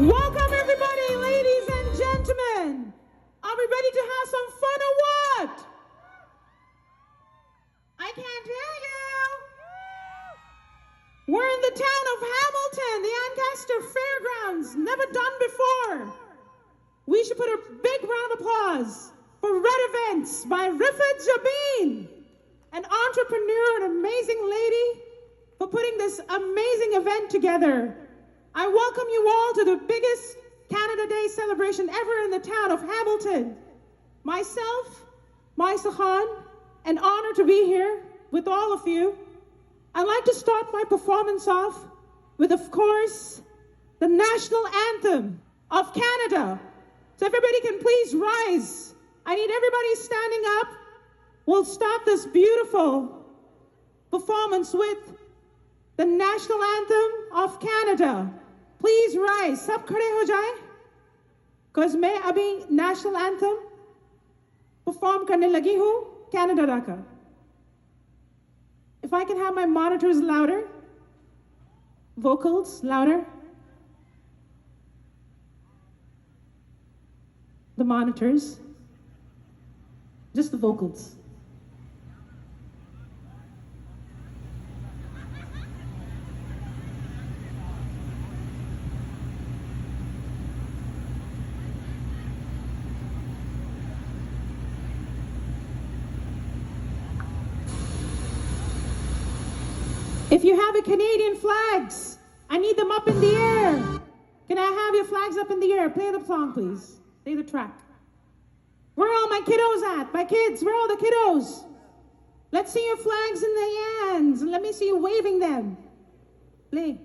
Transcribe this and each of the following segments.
Welcome everybody, ladies and gentlemen. Are we ready to have some fun or what? I can't hear you. We're in the town of Hamilton, the Ancaster Fairgrounds, never done before. We should put a big round of applause for Red Events by Refat Jabeen, an entrepreneur, an amazing lady, for putting this amazing event together. I welcome you all to the biggest Canada Day celebration ever in the town of Hamilton. Myself, Maisa Khan, an honor to be here with all of you. I'd like to start my performance off with, of course, the national anthem of Canada. So everybody can please rise. I need everybody standing up. We'll start this beautiful performance with the national anthem of Canada. Please rise. Sab khade ho jaye. Because main abhi national anthem perform karne lagi hu Canada ka. If I can have my monitors louder, vocals louder. The monitors, just the vocals. If you have a Canadian flags, I need them up in the air. Can I have your flags up in the air? Play the song, please. Play the track. Where are all my kiddos at? My kids, where are all the kiddos? Let's see your flags in the hands. Let me see you waving them. Play.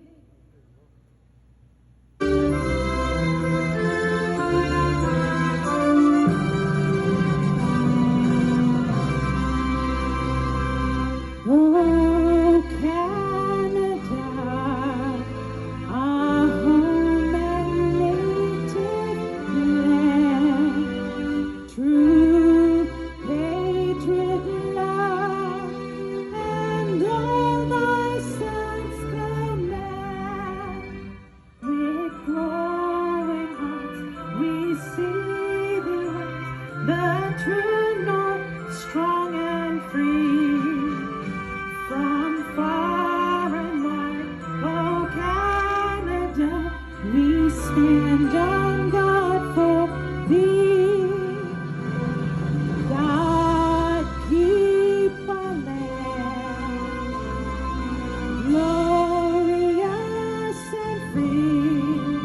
Oh, Canada, our home and native land, true patriot love, and all thy sons command. With glowing hearts we see thee once, the true north, strong and free. From far and wide, oh Canada, we stand on guard for thee. God keep our land glorious and free.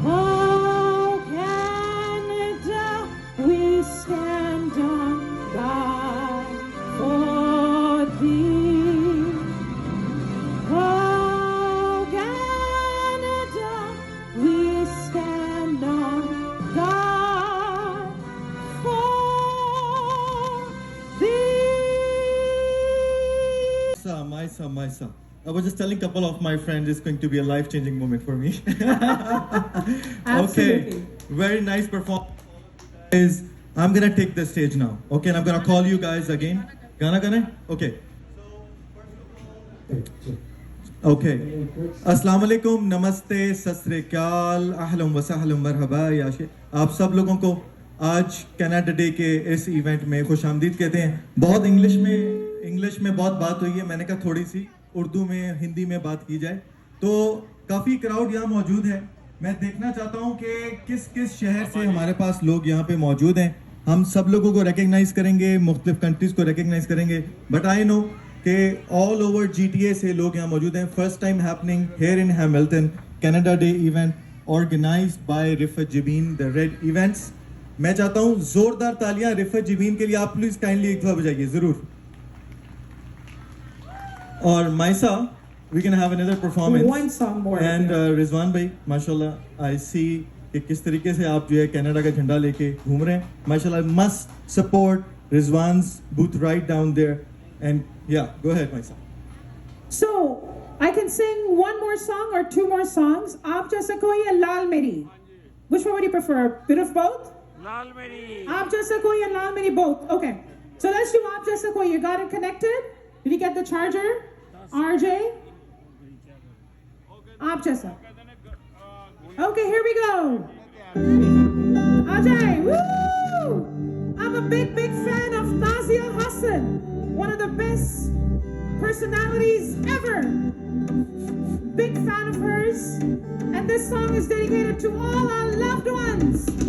Oh Canada, we stand on guard for thee. Oh Canada, we stand on guard for thee. Maisa. I was just telling a couple of my friends it's going to be a life-changing moment for me. Absolutely. Okay, very nice performance. I'm gonna take the stage now. Okay, and I'm gonna call you guys again. Gana? Okay. Okay. Assalamu alaikum, namaste, sat sri akal, ahlan wa sahlan, marhaba याशे. आप सब लोगों को आज Canada day के इस event में खुशामदीद कहते हैं. बहुत इंग्लिश में बहुत बात हुई है, मैंने कहा थोड़ी सी उर्दू में हिंदी में बात की जाए. तो काफ़ी क्राउड यहाँ मौजूद है. मैं देखना चाहता हूँ कि किस किस शहर से हमारे पास लोग यहाँ पे मौजूद हैं. हम सब लोगों को रिकग्नाइज करेंगे, मुख्तलिफ कंट्रीज़ को रिकग्नाइज करेंगे, बट आई नो कि ऑल ओवर GTA से लोग यहाँ मौजूद हैं. First time happening here in Hamilton, Canada Day event organized by Rifat Jabeen, the red events. मैं चाहता हूँ जोरदार तालियां रिफत जबीन के लिए. आप प्लीज काइंडली एक दफा बजाइए जरूर. और माइसा, we can have another performance. One song more. And Rizwan भाई, माशाल्लाह, I see कि किस तरीके से आप जो है कनाडा का झंडा लेके घूम रहे हैं. माशाल्लाह, must support Rizwan's booth right down there. And yeah, go ahead, Maisa. So, I can sing one more song or two more songs. Aap jaisa koi ya Lal Meri? Which one would you prefer? Bit of both? Lal Meri. Aap jaisa koi ya Lal Meri? Both. Okay. So let's do Aap jaisa koi. You got it connected? Did you get the charger? RJ? Aap jaisa. Okay, here we go. Ajay, woo! I'm a big fan of Nazia Hassan, one of the best personalities ever. Big fan of hers. And this song is dedicated to all our loved ones.